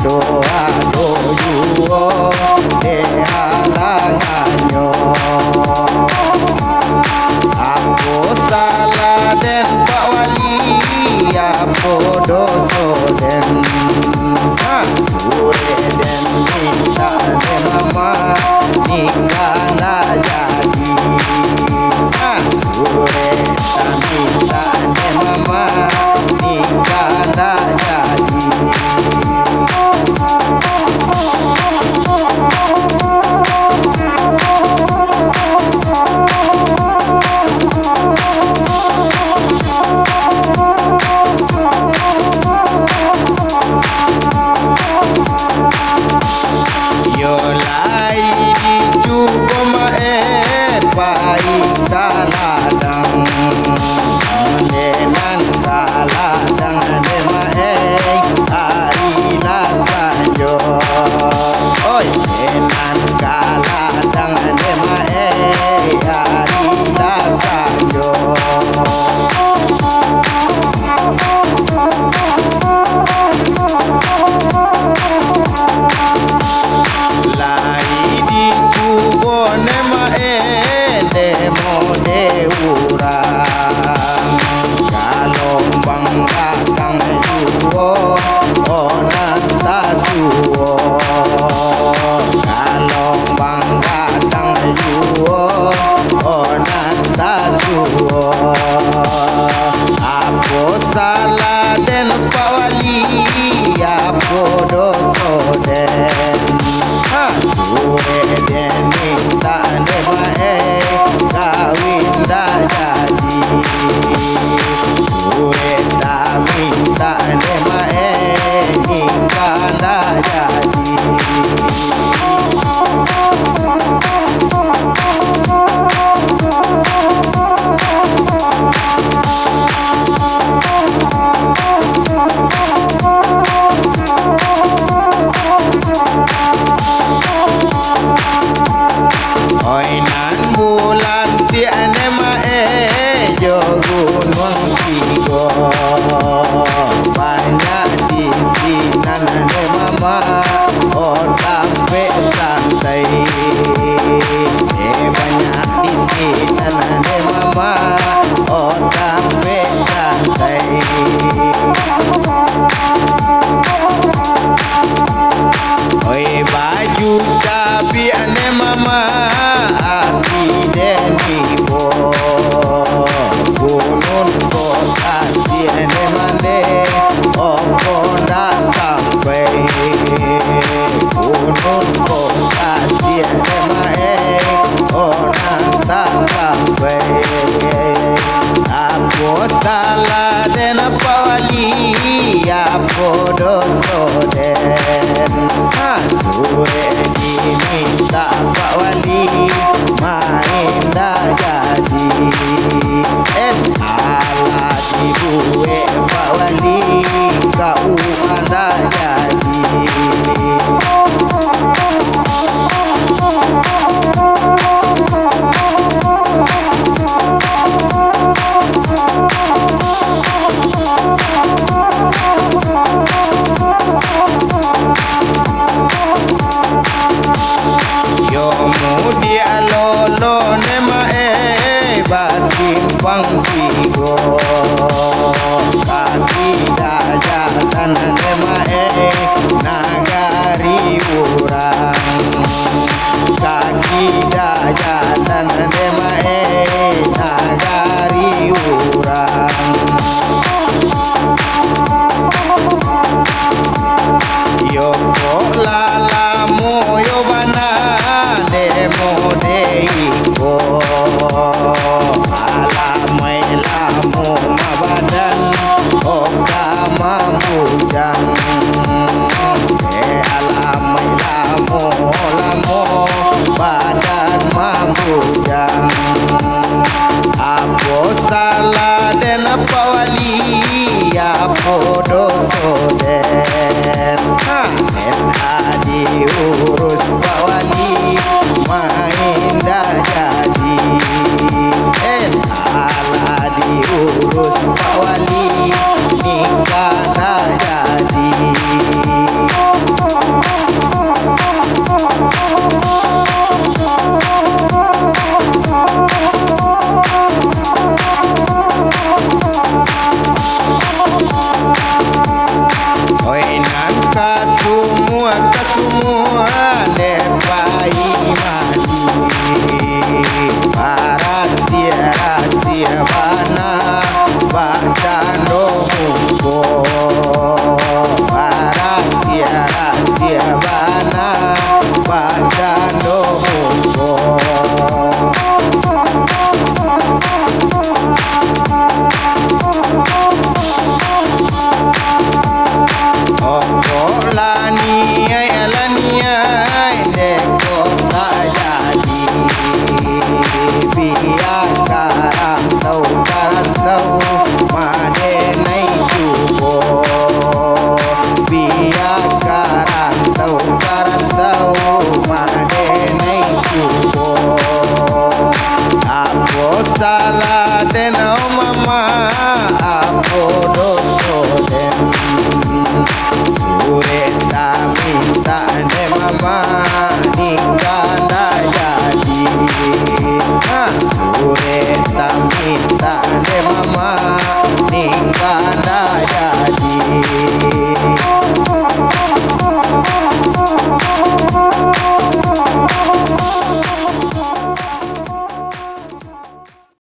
doa doyuo de halanganyo. Aku salah den Pak Wali, apa dosa den? Sure den minta de mama nikah nak jadi. Sure tak minta de mama nikah nak jadi. Salah den Pak Wali, apa dosa den? Sure den minta de mae kawin dah jadi. Sure tak minta de mae nikah dah jadi. Banyak di sini nane mama, oh tapi santai. Banyak di sini nane mama, oh tapi santai. Oi baju cabi ane mama, hati deni bo. Gunung kota tiene mane, opo nak sampai. Gunung kota tiene mane, oh nak tak sampai. Aku salah den Pak Wali, apa dosa den? Sure diminta Pak Wali, main dah jadi. Alah dibuat Pak Wali, kau dah jadi. Yo mudi alolo ne mae basimpang tigo kaki dajatan ne mae nagari urang. Kaki dajatan ne mae nagari urang. Yo lala moyo bana demo deiko alamai lamu mabadan oka mambujang alamai lamu badan mambujang. Apa salah den Pak Wali, apa dosa den? Diurus Pak Wali, main dah jadi. Alah diurus Pak Wali, nikah dah jadi. salah den mama apo doso den sure ta minta ne mama nikah